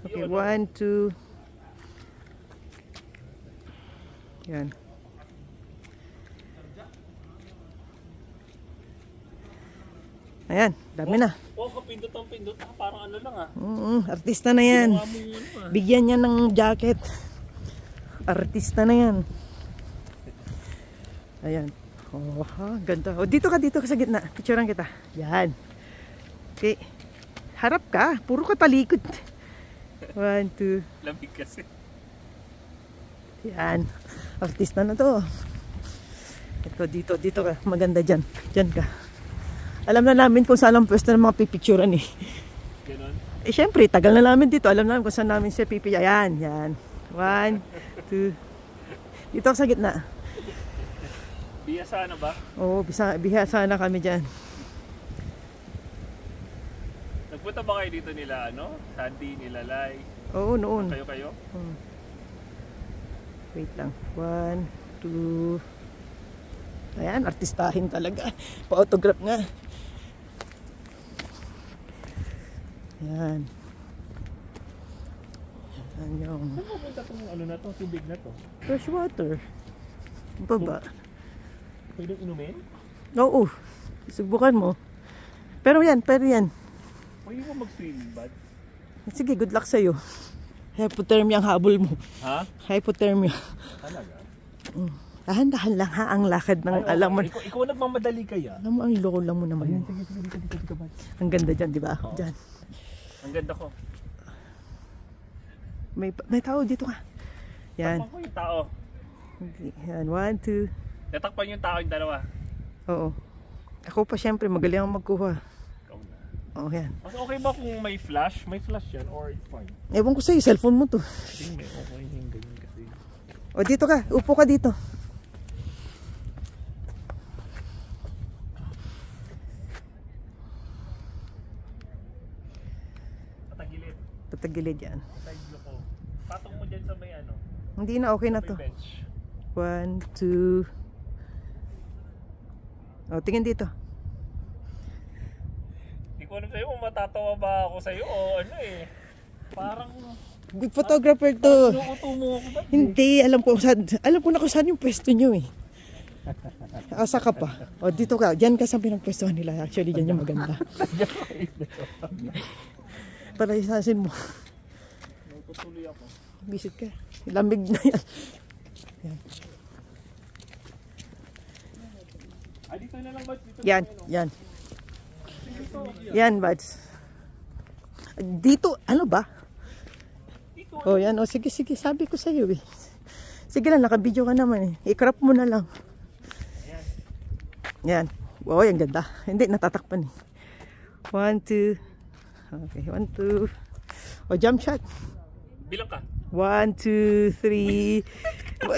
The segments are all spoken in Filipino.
Okay, 1, 2. Yan. Ayan, dami na. Oh, kapindot ang pindot. Parang ano lang ah. Artista na yan. Bigyan niya ng jacket. Artista na yan. Ayan. Oh, ha, ganda. Oh, dito ka sa gitna. Picturean kita. Yan. Okay. Harap ka. Puro ka talikod. 1, 2. Lamig kasi. Yan. Artista na to. Ito, dito ka. Maganda dyan. Dyan ka. Alam na namin kung saan ang pwesto ng mga pipicturean eh. Ganon? Eh syempre, tagal na namin dito. Alam namin kung saan namin siya pipicture. Yan, yan. 1, 2. Dito sa gitna. Bihasa na ba? Oo, bihasa na kami dyan. Nagpunta ba kayo dito nila, ano? Sandy, nila Lai? Oo, noon. Kayo? Wait lang. 1, 2. Ayan, artistahin talaga. Pa-autograph nga. Yan. Yan yung... Saan pupunta itong ano na to? Tubig na to? Fresh water. Baba. Pwede inumin? Oo. Subukan mo. Pero yan. Pwede mo mag-swimming bad? Sige, good luck sa'yo. Hypothermia ang habol mo. Ha? Hypothermia. Talaga? Dahan-dahan lang ha ang lakad ng Ay, alam mo. Ikaw nagmamadali kaya? Alam mo ang lola mo naman. Ayan, sige, dito, bad. Ang ganda dyan, di ba? Oo. Dyan. Ang ganda ko. May tao dito ka. Yan. Takpan ko yung tao. Yan, 1, 2. Natakpan yung tao yung dalawa. Oo. Ako pa syempre, magaling ang magkuha. Ikaw na. Oo, yan. Mas okay ba kung may flash? May flash yan or it's fine? Ewan ko sa'yo, cellphone mo to. Hindi, okay yung ganyan kasi. O, dito ka. Upo ka dito. Patagilid. Patagilid yan. Side view ko. Patong mo dyan sa may ano. Hindi na, okay na May to. bench. 1, 2. O, tingin dito. Hindi ko alam sa'yo kung matatawa ba ako sa'yo o ano eh. Parang... Good photographer to. Inuuto mo ako ba? Hindi, alam ko na kung saan yung pwesto nyo eh. Asa ka pa. O, dito ka. Diyan ka sa pinagpwestuhan nila. Actually, diyan yung maganda. Para isasin mo. Nagpatuloy ako. Visit ka. Lamig na yan. Yan. Dito na lang ba? Dito Yan, na lang, yan. Dito. Yan, buds. Dito, ano ba? Dito. Oh, yan. O, sige. Sabi ko sa'yo eh. Sige lang, nakabidyo ka naman eh. I-crop mo na lang. Yan. Wow, yung ganda. Hindi, natatakpan eh. 1, 2. Okay, 1, 2. O, jump shot. Bilang ka. 1, 2, 3.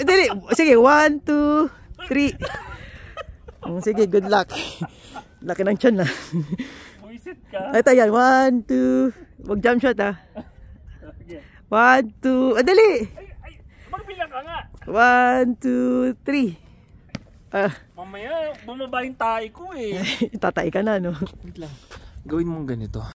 Dali. Sige, 1, 2, 3. Sige, good luck. Laki ng tiyan na. Buisit ka. Ito yan. 1, 2. Wag jump shot ha. 1, 2. Dali. Ay, magbilang ka nga. 1, 2, 3. Mamaya, bumaba yung tayo ko eh. Tatay ka na, no? Wait lang. Gawin mong ganito.